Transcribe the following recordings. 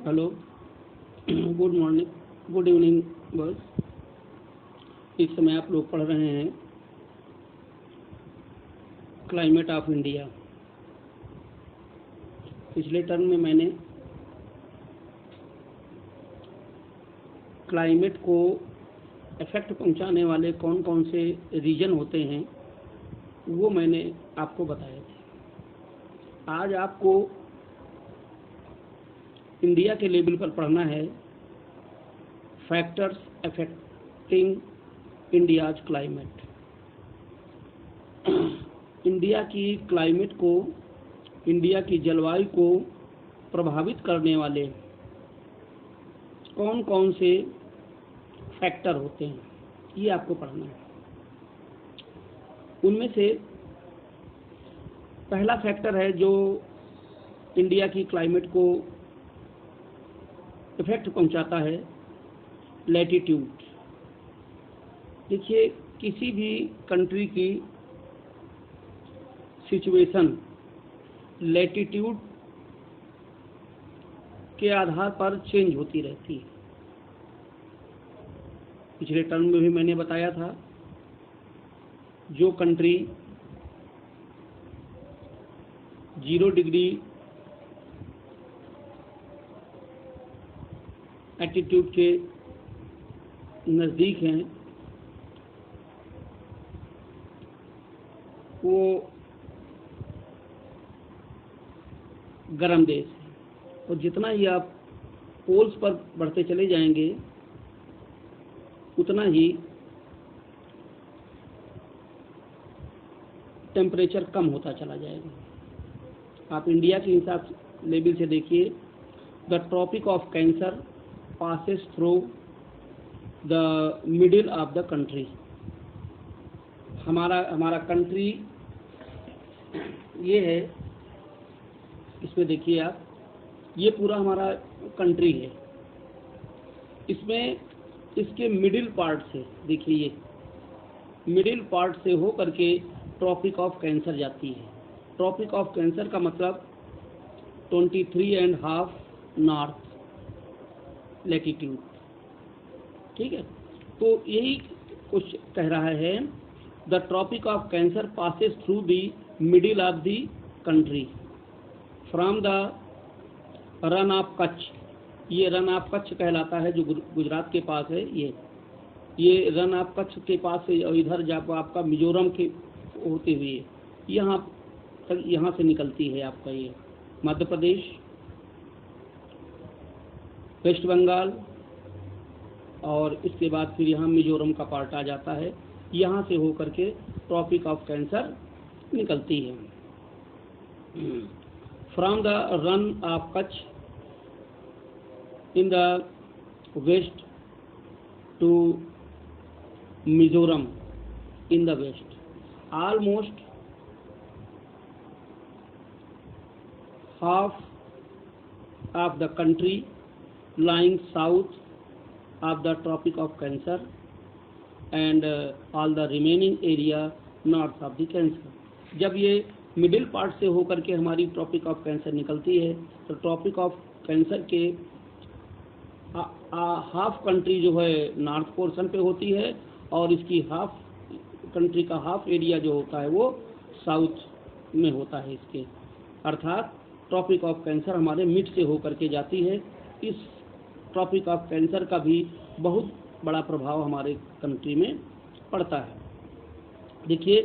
Hello, good morning, good evening boys. इस समय आप लोग पढ़ रहे हैं क्लाइमेट ऑफ इंडिया। पिछले टर्म में मैंने क्लाइमेट को इफेक्ट पहुंचाने वाले कौन कौन से रीजन होते हैं वो मैंने आपको बताए थे। आज आपको इंडिया के लेवल पर पढ़ना है factors affecting India's climate. India की क्लाइमेट को, इंडिया की जलवायु को प्रभावित करने वाले कौन कौन से फैक्टर होते हैं ये आपको पढ़ना है। उनमें से पहला फैक्टर है जो इंडिया की क्लाइमेट को इफेक्ट पहुंचाता है, लैटिट्यूड। देखिए, किसी भी कंट्री की सिचुएशन लैटिट्यूड के आधार पर चेंज होती रहती है। पिछले टर्म में भी मैंने बताया था, जो कंट्री 0 डिग्री एल्टीट्यूड के नज़दीक हैं वो गर्म देश है, और जितना ही आप पोल्स पर बढ़ते चले जाएंगे उतना ही टेम्परेचर कम होता चला जाएगा। आप इंडिया के हिसाब लेवल से देखिए, the tropic of cancer passes through the middle of the country। हमारा कंट्री ये है, इसमें देखिए आप, ये पूरा हमारा कंट्री है। इसमें इसके मिडिल पार्ट से देखिए, ये मिडिल पार्ट से हो करके ट्रॉपिक ऑफ कैंसर जाती है। ट्रॉपिक ऑफ कैंसर का मतलब 23.5 नॉर्थ लैटिट्यूड, ठीक है। तो यही कुछ कह रहा है, the tropic of cancer passes through the middle of the country from the Rann of Kutch. ये रन ऑफ कच्छ कहलाता है, जो गुजरात के पास है। ये रन ऑफ कच्छ के पास से इधर जब आपका मिजोरम के होते हुए यहाँ तक, यहाँ से निकलती है आपका ये मध्य प्रदेश, वेस्ट बंगाल, और इसके बाद फिर यहाँ मिजोरम का पार्ट आ जाता है। यहाँ से होकर के ट्रॉपिक ऑफ कैंसर निकलती है। From the Rann of Kutch in the west to Mizoram in the west, almost half of the country lying south of the tropic of cancer and all the remaining area north of the cancer। जब ये middle part से होकर के हमारी tropic of cancer निकलती है, तो tropic of cancer के हाफ कंट्री जो है नॉर्थ पोर्शन पे होती है, और इसकी हाफ कंट्री का हाफ एरिया जो होता है वो साउथ में होता है इसके। अर्थात ट्रॉपिक ऑफ कैंसर हमारे मिड से होकर के जाती है। इस ट्रॉपिक ऑफ कैंसर का भी बहुत बड़ा प्रभाव हमारे कंट्री में पड़ता है। देखिए,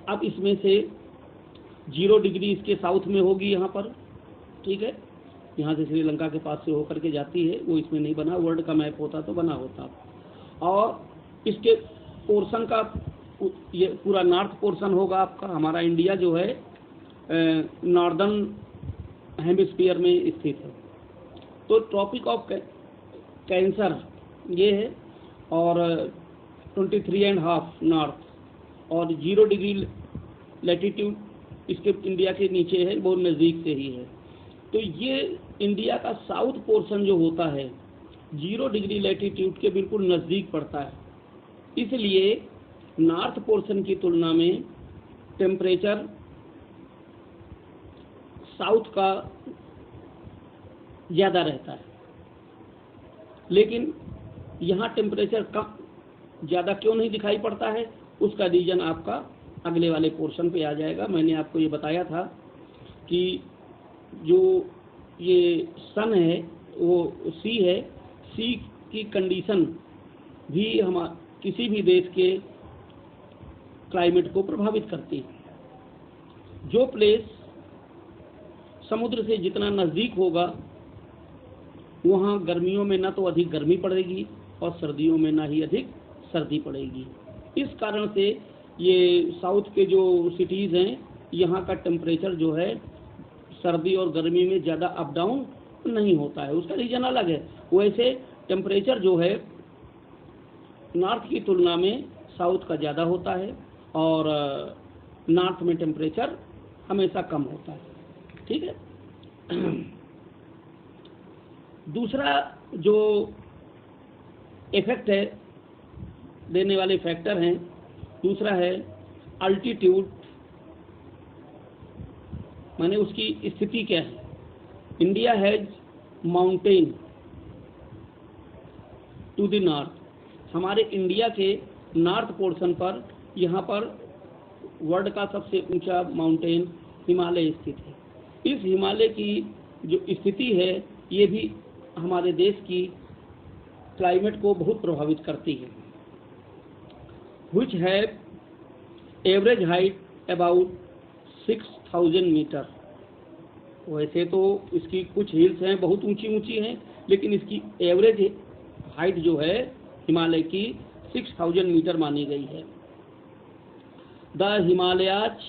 अब इसमें से 0 डिग्री इसके साउथ में होगी यहाँ पर, ठीक है। यहाँ से श्रीलंका के पास से होकर के जाती है, वो इसमें नहीं बना। वर्ल्ड का मैप होता तो बना होता। और इसके पोर्शन का ये पूरा नॉर्थ पोर्शन होगा आपका। हमारा इंडिया जो है नॉर्दर्न हेमिस्फीयर में स्थित है। तो ट्रॉपिक ऑफ कैंसर ये है, और 23.5 नॉर्थ और 0 डिग्री लैटिट्यूड इसके इंडिया के नीचे है, बहुत नज़दीक से ही है। तो ये इंडिया का साउथ पोर्शन जो होता है 0 डिग्री लैटिट्यूड के बिल्कुल नज़दीक पड़ता है। इसलिए नॉर्थ पोर्शन की तुलना में टेम्परेचर साउथ का ज़्यादा रहता है। लेकिन यहाँ टेम्परेचर कम ज़्यादा क्यों नहीं दिखाई पड़ता है, उसका रीज़न आपका अगले वाले पोर्शन पे आ जाएगा। मैंने आपको ये बताया था कि जो ये सन है वो सी है, सी की कंडीशन भी किसी भी देश के क्लाइमेट को प्रभावित करती है। जो प्लेस समुद्र से जितना नज़दीक होगा वहाँ गर्मियों में ना तो अधिक गर्मी पड़ेगी और सर्दियों में ना ही अधिक सर्दी पड़ेगी। इस कारण से ये साउथ के जो सिटीज़ हैं यहाँ का टेम्परेचर जो है सर्दी और गर्मी में ज़्यादा अप डाउन नहीं होता है। उसका रीज़न अलग है। वैसे टेम्परेचर जो है नॉर्थ की तुलना में साउथ का ज़्यादा होता है और नॉर्थ में टेम्परेचर हमेशा कम होता है। ठीक है। दूसरा जो इफेक्ट है देने वाले फैक्टर हैं, दूसरा है अल्टीट्यूड, माने उसकी स्थिति क्या है। India has mountain to the north. हमारे इंडिया के नॉर्थ पोर्शन पर यहाँ पर वर्ल्ड का सबसे ऊंचा माउंटेन हिमालय स्थित है। इस हिमालय की जो स्थिति है ये भी हमारे देश की क्लाइमेट को बहुत प्रभावित करती है। which have average height about 6000 metre. वैसे तो इसकी कुछ हिल्स हैं बहुत ऊंची ऊंची हैं, लेकिन इसकी एवरेज हाइट जो है हिमालय की 6000 मीटर मानी गई है। The Himalayas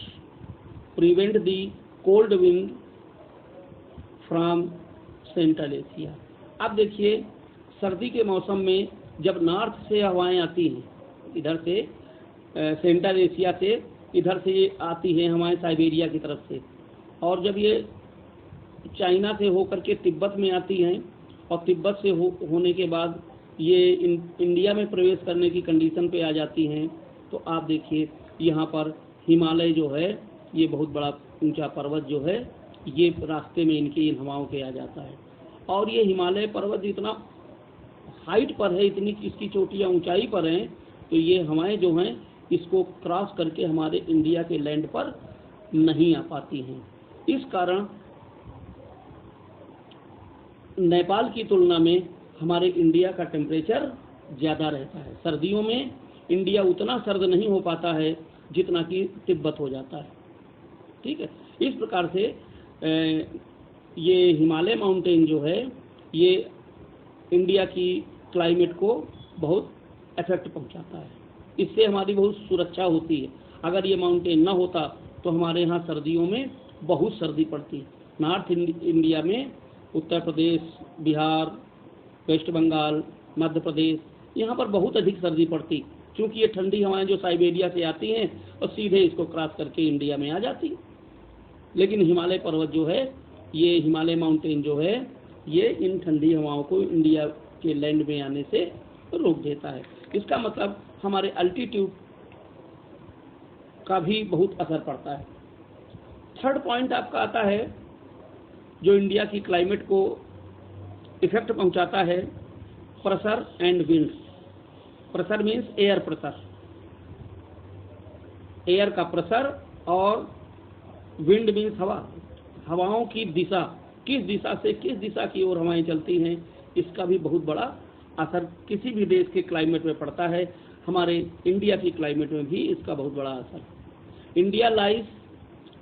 prevent the cold wind from central Asia. अब देखिए सर्दी के मौसम में जब नॉर्थ से हवाएं आती हैं, इधर से सेंट्रल एशिया से इधर से ये आती हैं हवाएं साइबेरिया की तरफ से, और जब ये चाइना से होकर के तिब्बत में आती हैं और तिब्बत से होने के बाद ये इंडिया में प्रवेश करने की कंडीशन पे आ जाती हैं, तो आप देखिए यहाँ पर हिमालय जो है ये बहुत बड़ा ऊंचा पर्वत जो है ये रास्ते में इनकी इन हवाओं के आ जाता है। और ये हिमालय पर्वत इतना हाइट पर है, इतनी इसकी चोटियाँ ऊंचाई पर हैं, तो ये हवाएं जो हैं इसको क्रॉस करके हमारे इंडिया के लैंड पर नहीं आ पाती हैं। इस कारण नेपाल की तुलना में हमारे इंडिया का टेम्परेचर ज़्यादा रहता है। सर्दियों में इंडिया उतना सर्द नहीं हो पाता है जितना कि तिब्बत हो जाता है। ठीक है। इस प्रकार से ये हिमालय माउंटेन जो है ये इंडिया की क्लाइमेट को बहुत इफेक्ट पहुंचाता है। इससे हमारी बहुत सुरक्षा होती है। अगर ये माउंटेन ना होता तो हमारे यहाँ सर्दियों में बहुत सर्दी पड़ती है। नॉर्थ इंडिया में उत्तर प्रदेश, बिहार, वेस्ट बंगाल, मध्य प्रदेश, यहाँ पर बहुत अधिक सर्दी पड़ती, क्योंकि ये ठंडी हवाएं जो साइबेरिया से आती हैं और सीधे इसको क्रॉस करके इंडिया में आ जाती। लेकिन हिमालय पर्वत जो है, ये हिमालय माउंटेन जो है, ये इन ठंडी हवाओं को इंडिया के लैंड में आने से रोक देता है। इसका मतलब हमारे अल्टीट्यूड का भी बहुत असर पड़ता है। थर्ड पॉइंट आपका आता है जो इंडिया की क्लाइमेट को इफेक्ट पहुंचाता है, pressure and winds. Pressure means air pressure, air का प्रेशर, और विंड मीन्स हवा, हवाओं की दिशा, किस दिशा से किस दिशा की ओर हवाएं चलती हैं, इसका भी बहुत बड़ा असर किसी भी देश के क्लाइमेट में पड़ता है। हमारे इंडिया की क्लाइमेट में भी इसका बहुत बड़ा असर। India lies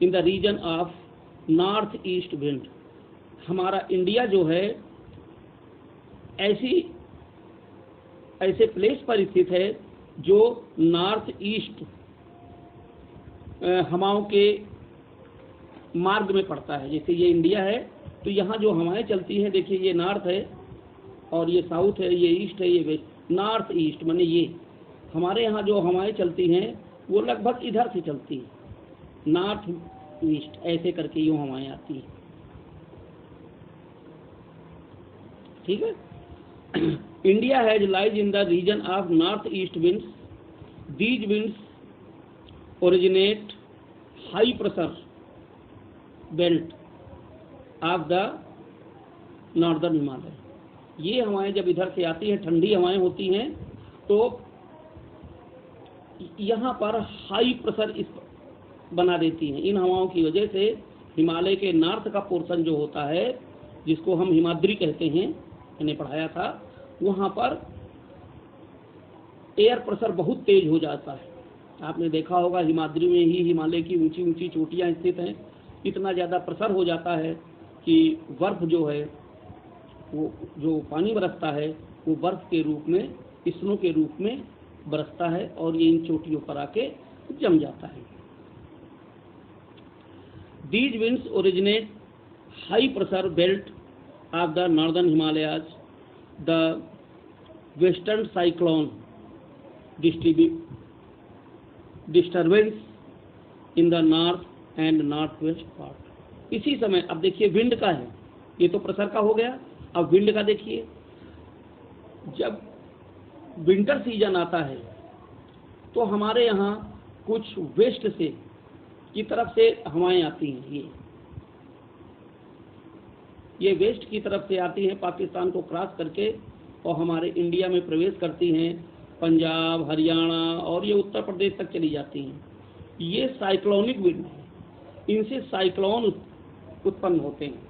in the region of north east wind. हमारा इंडिया जो है ऐसे प्लेस पर स्थित है जो नॉर्थ ईस्ट हवाओं के मार्ग में पड़ता है। जैसे ये इंडिया है तो यहाँ जो हवाएं चलती हैं, देखिए ये नॉर्थ है और ये साउथ है, ये ईस्ट है, ये वेस्ट। नॉर्थ ईस्ट माने ये हमारे यहाँ जो हवाएं चलती हैं वो लगभग इधर से चलती हैं, नॉर्थ ईस्ट ऐसे करके यूँ हवाएं आती हैं। ठीक है। India has lies in the region of north east winds. These winds originate high pressure belt of the northern Himalaya. ये हवाएं जब इधर से आती हैं, ठंडी हवाएं होती हैं, तो यहाँ पर हाई प्रेशर इस बना देती हैं। इन हवाओं की वजह से हिमालय के नॉर्थ का पोर्शन जो होता है, जिसको हम हिमाद्री कहते हैं, मैंने पढ़ाया था, वहाँ पर एयर प्रेशर बहुत तेज हो जाता है। आपने देखा होगा हिमाद्री में ही हिमालय की ऊंची ऊंची चोटियाँ स्थित हैं। इतना ज़्यादा प्रेशर हो जाता है कि बर्फ जो है, वो जो पानी बरसता है वो बर्फ के रूप में, स्नो के रूप में बरसता है और ये इन चोटियों पर आके जम जाता है। These winds originate high pressure belt of the northern Himalayas. The western cyclone disturbance in the north and northwest part. इसी समय अब देखिए विंड का है, ये तो प्रेशर का हो गया। अब विंड का देखिए, जब विंटर सीजन आता है तो हमारे यहाँ कुछ वेस्ट से की तरफ से हवाएं आती हैं। ये वेस्ट की तरफ से आती हैं, पाकिस्तान को क्रॉस करके और हमारे इंडिया में प्रवेश करती हैं, पंजाब, हरियाणा और ये उत्तर प्रदेश तक चली जाती हैं। ये साइक्लोनिक विंड है, इनसे साइक्लोन उत्पन्न होते हैं।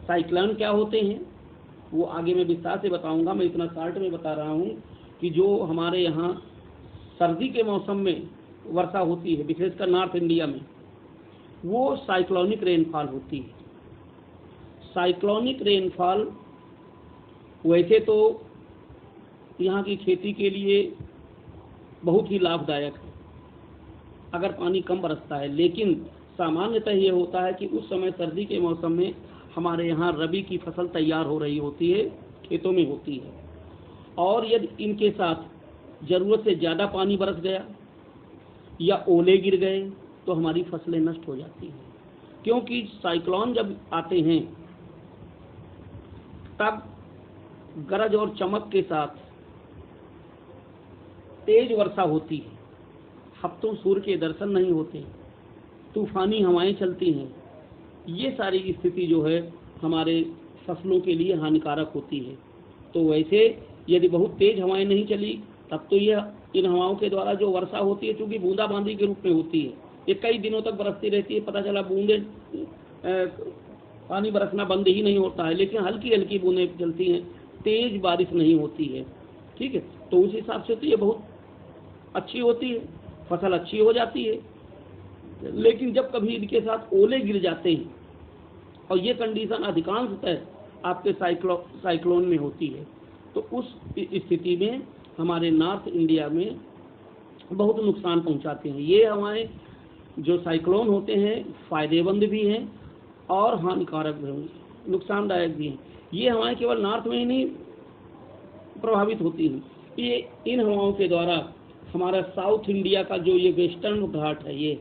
साइक्लोन क्या होते हैं वो आगे मैं विस्तार से बताऊंगा। मैं इतना शॉर्ट में बता रहा हूँ कि जो हमारे यहाँ सर्दी के मौसम में वर्षा होती है, विशेषकर नॉर्थ इंडिया में, वो साइक्लोनिक रेनफॉल होती है। साइक्लोनिक रेनफॉल वैसे तो यहाँ की खेती के लिए बहुत ही लाभदायक है अगर पानी कम बरसता है, लेकिन सामान्यतः ये होता है कि उस समय सर्दी के मौसम में हमारे यहाँ रबी की फसल तैयार हो रही होती है, खेतों में होती है, और यदि इनके साथ ज़रूरत से ज़्यादा पानी बरस गया या ओले गिर गए तो हमारी फसलें नष्ट हो जाती हैं। क्योंकि साइक्लोन जब आते हैं तब गरज और चमक के साथ तेज वर्षा होती है, हफ्तों सूर्य के दर्शन नहीं होते, तूफानी हवाएं चलती हैं। ये सारी स्थिति जो है हमारे फसलों के लिए हानिकारक होती है। तो वैसे यदि बहुत तेज हवाएं नहीं चली तब तो यह इन हवाओं के द्वारा जो वर्षा होती है, चूंकि बूंदाबांदी के रूप में होती है, ये कई दिनों तक बरसती रहती है, पता चला बूंदे पानी बरसना बंद ही नहीं होता है, लेकिन हल्की हल्की बूंदें चलती हैं, तेज बारिश नहीं होती है। ठीक है, तो उस हिसाब से तो ये बहुत अच्छी होती है, फसल अच्छी हो जाती है। लेकिन जब कभी इनके साथ ओले गिर जाते हैं, और ये कंडीशन अधिकांशतः आपके साइक्लोन में होती है, तो उस स्थिति में हमारे नॉर्थ इंडिया में बहुत नुकसान पहुंचाते हैं। ये हवाएं जो साइक्लोन होते हैं फायदेमंद भी हैं और हानिकारक भी हैं, नुकसानदायक भी हैं। ये हवाएं केवल नॉर्थ में ही नहीं प्रभावित होती हैं, ये इन हवाओं के द्वारा हमारा साउथ इंडिया का जो ये वेस्टर्न घाट है, ये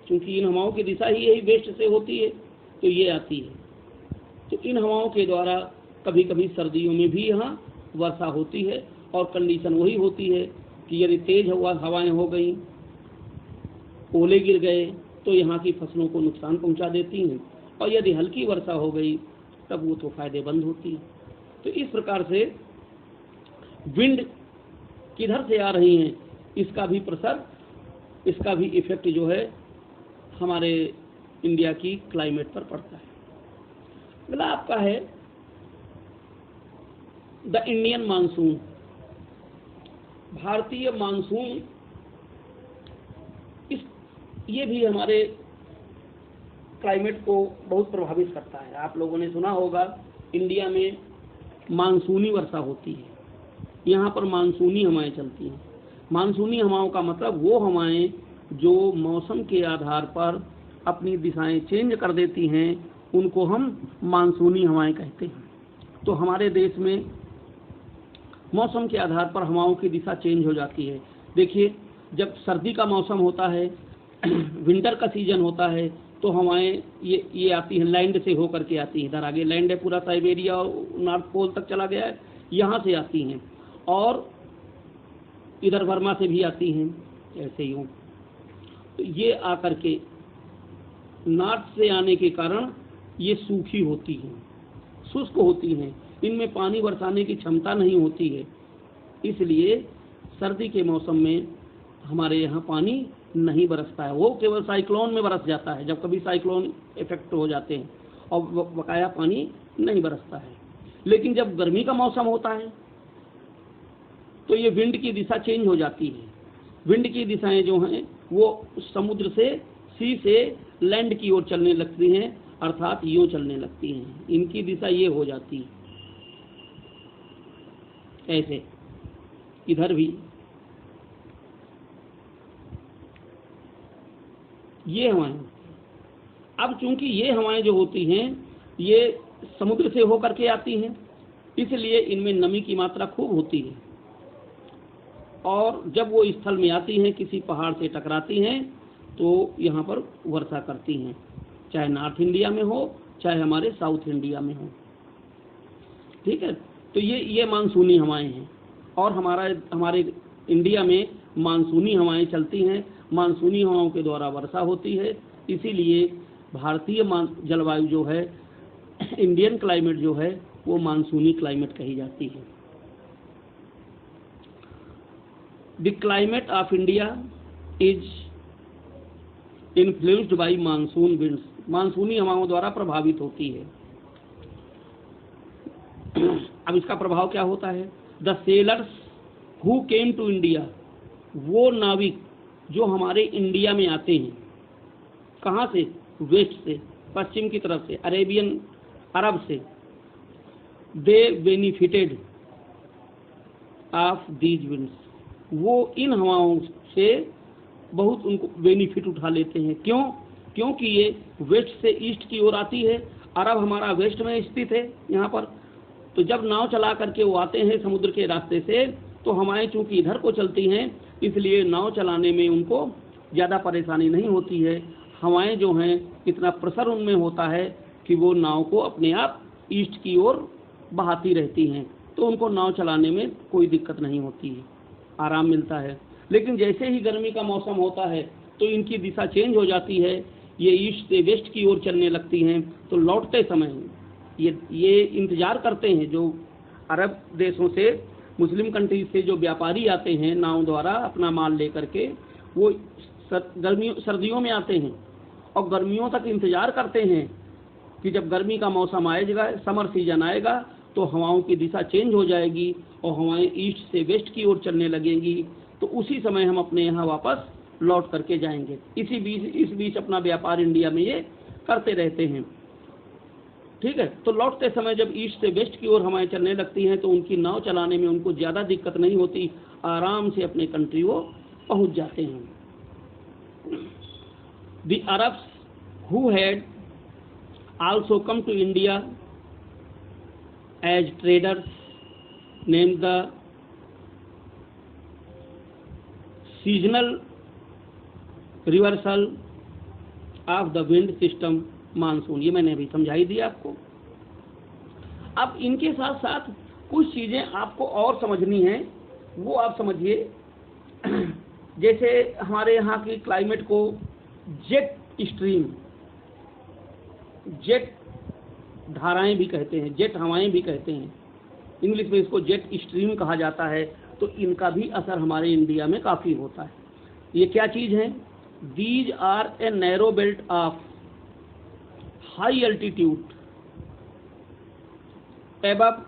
क्योंकि इन हवाओं की दिशा ही यही वेस्ट से होती है, तो ये आती है। तो इन हवाओं के द्वारा कभी कभी सर्दियों में भी यहाँ वर्षा होती है, और कंडीशन वही होती है कि यदि तेज हवाएं हो गई, ओले गिर गए, तो यहाँ की फसलों को नुकसान पहुँचा देती हैं, और यदि हल्की वर्षा हो गई तब वो तो फायदेमंद होती है। तो इस प्रकार से विंड किधर से आ रही हैं, इसका भी प्रेशर, इसका भी इफेक्ट जो है हमारे इंडिया की क्लाइमेट पर पड़ता है। अगला आपका है द इंडियन मानसून। भारतीय मानसून, ये भी हमारे क्लाइमेट को बहुत प्रभावित करता है। आप लोगों ने सुना होगा इंडिया में मानसूनी वर्षा होती है, यहाँ पर मानसूनी हवाएं चलती हैं। मानसूनी हवाओं का मतलब वो हवाएं जो मौसम के आधार पर अपनी दिशाएं चेंज कर देती हैं, उनको हम मानसूनी हवाएं कहते हैं। तो हमारे देश में मौसम के आधार पर हवाओं की दिशा चेंज हो जाती है। देखिए, जब सर्दी का मौसम होता है, विंटर का सीजन होता है, तो हवाएं ये आती हैं, लैंड से होकर के आती हैं। इधर आगे लैंड है, पूरा साइबेरिया और नॉर्थ पोल तक चला गया है, यहाँ से आती हैं, और इधर बर्मा से भी आती हैं, ऐसे ही हो। तो ये आकर के नॉर्थ से आने के कारण ये सूखी होती हैं, शुष्क होती हैं, इनमें पानी बरसाने की क्षमता नहीं होती है। इसलिए सर्दी के मौसम में हमारे यहाँ पानी नहीं बरसता है, वो केवल साइक्लोन में बरस जाता है, जब कभी साइक्लोन इफेक्ट हो जाते हैं, और बकाया पानी नहीं बरसता है। लेकिन जब गर्मी का मौसम होता है तो ये विंड की दिशा चेंज हो जाती है। विंड की दिशाएं जो हैं वो समुद्र से, सी से लैंड की ओर चलने लगती हैं, अर्थात यूं चलने लगती हैं। इनकी दिशा ये हो जाती है, ऐसे इधर भी ये हवाएं। अब चूंकि ये हवाएं जो होती हैं ये समुद्र से होकर के आती हैं, इसलिए इनमें नमी की मात्रा खूब होती है, और जब वो स्थल में आती हैं, किसी पहाड़ से टकराती हैं, तो यहाँ पर वर्षा करती हैं, चाहे नॉर्थ इंडिया में हो चाहे हमारे साउथ इंडिया में हो। ठीक है, तो ये मानसूनी हवाएं हैं, और हमारे इंडिया में मानसूनी हवाएं चलती हैं। मानसूनी हवाओं के द्वारा वर्षा होती है, इसीलिए भारतीय जलवायु जो है, इंडियन क्लाइमेट जो है, वो मानसूनी क्लाइमेट कही जाती है। The climate of India is influenced by monsoon winds, मानसूनी हवाओं द्वारा प्रभावित होती है। अब इसका प्रभाव क्या होता है? The sailors who came to India, वो नाविक जो हमारे इंडिया में आते हैं, कहाँ से? वेस्ट से, पश्चिम की तरफ से, अरब से। दे बेनिफिटेड ऑफ दीज विंड्स, वो इन हवाओं से बहुत उनको बेनिफिट उठा लेते हैं। क्यों? क्योंकि ये वेस्ट से ईस्ट की ओर आती है, अरब हमारा वेस्ट में स्थित है यहाँ पर। तो जब नाव चला करके वो आते हैं समुद्र के रास्ते से, तो हवाएं चूंकि इधर को चलती हैं, इसलिए नाव चलाने में उनको ज़्यादा परेशानी नहीं होती है। हवाएं जो हैं, इतना प्रेशर उनमें होता है कि वो नाव को अपने आप ईस्ट की ओर बहाती रहती हैं, तो उनको नाव चलाने में कोई दिक्कत नहीं होती है, आराम मिलता है। लेकिन जैसे ही गर्मी का मौसम होता है तो इनकी दिशा चेंज हो जाती है, ये ईस्ट से वेस्ट की ओर चलने लगती हैं। तो लौटते समय ये इंतजार करते हैं, जो अरब देशों से, मुस्लिम कंट्रीज से जो व्यापारी आते हैं नाव द्वारा अपना माल लेकर के, वो सर्दियों में आते हैं और गर्मियों तक इंतजार करते हैं कि जब गर्मी का मौसम आएगा, समर सीजन आएगा, तो हवाओं की दिशा चेंज हो जाएगी और हवाएं ईस्ट से वेस्ट की ओर चलने लगेंगी। तो उसी समय हम अपने यहाँ वापस लौट करके जाएंगे। इस बीच अपना व्यापार इंडिया में ये करते रहते हैं। ठीक है, तो लौटते समय जब ईस्ट से वेस्ट की ओर हवाएं चलने लगती हैं, तो उनकी नाव चलाने में उनको ज़्यादा दिक्कत नहीं होती, आराम से अपने कंट्री वो पहुँच जाते हैं। The Arabs who had also come to India as traders named the seasonal reversal of the wind system monsoon. ये मैंने अभी समझाई दी आपको। अब इनके साथ साथ कुछ चीज़ें आपको और समझनी है, वो आप समझिए। जैसे हमारे यहाँ की क्लाइमेट को जेट स्ट्रीम, जेट धाराएं भी कहते हैं, जेट हवाएं भी कहते हैं, इंग्लिश में इसको जेट स्ट्रीम कहा जाता है। तो इनका भी असर हमारे इंडिया में काफ़ी होता है। ये क्या चीज़ है? These are a narrow belt of high altitude above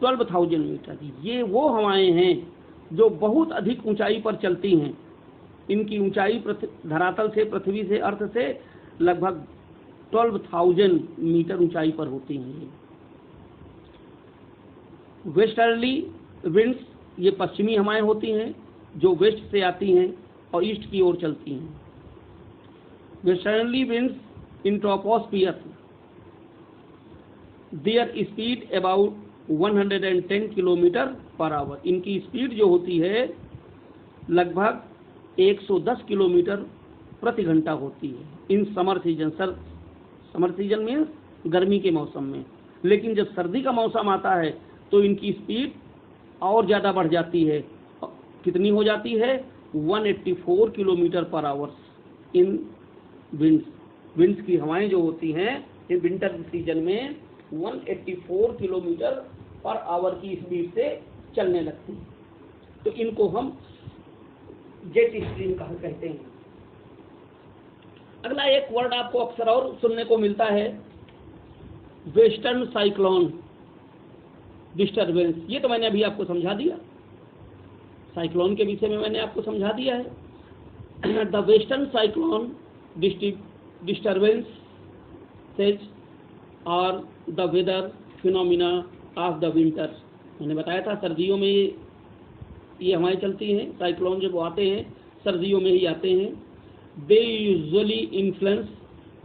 12,000 metre. ये वो हवाएं हैं जो बहुत अधिक ऊंचाई पर चलती हैं। इनकी ऊंचाई धरातल से, पृथ्वी से, अर्थ से लगभग 12,000 मीटर ऊंचाई पर होती हैं। वेस्टर्ली विंड्स, ये पश्चिमी हवाएं होती हैं जो वेस्ट से आती हैं और ईस्ट की ओर चलती हैं। Westerly winds in troposphere, there speed about 110 kilometre per hour. इनकी स्पीड जो होती है लगभग 110 किलोमीटर प्रति घंटा होती है in summer season. Summer season means गर्मी के मौसम में। लेकिन जब सर्दी का मौसम आता है तो इनकी स्पीड और ज़्यादा बढ़ जाती है। कितनी हो जाती है? 184 किलोमीटर पर आवर इन विंड्स। विंड्स की हवाएं जो होती हैं ये विंटर सीजन में 184 किलोमीटर पर आवर की स्पीड से चलने लगती है। तो इनको हम जेट स्ट्रीम कहते हैं। अगला एक वर्ड आपको अक्सर और सुनने को मिलता है, वेस्टर्न साइक्लोन डिस्टर्बेंस। ये तो मैंने अभी आपको समझा दिया, साइक्लोन के विषय में मैंने आपको समझा दिया है। द वेस्टर्न साइक्लोन disturbances और the weather phenomena of the winter. मैंने बताया था सर्दियों में ये हवाएं चलती हैं, साइक्लोन जब आते हैं सर्दियों में ही आते हैं। They usually influence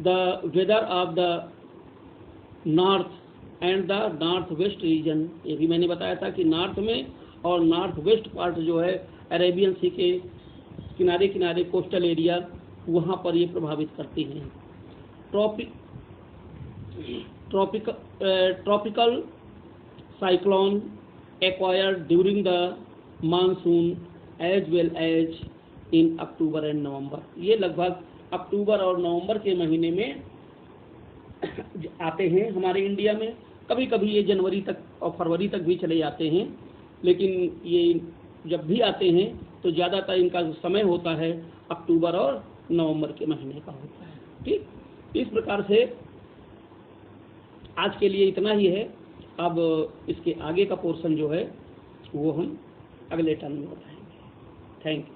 the weather of the north and the north west region. ये भी मैंने बताया था कि नॉर्थ में और नॉर्थ वेस्ट पार्ट जो है अरेबियन सी के किनारे किनारे कोस्टल एरिया, वहाँ पर ये प्रभावित करती हैं। Tropical cyclone acquired during the monsoon as well as in October and November. ये लगभग अक्टूबर और नवंबर के महीने में आते हैं हमारे इंडिया में। कभी कभी ये जनवरी तक और फरवरी तक भी चले जाते हैं, लेकिन ये जब भी आते हैं तो ज़्यादातर इनका जो समय होता है अक्टूबर और नवंबर के महीने का होता है। ठीक, इस प्रकार से आज के लिए इतना ही है। अब इसके आगे का पोर्शन जो है वो हम अगले टर्म में बताएंगे। Thank you.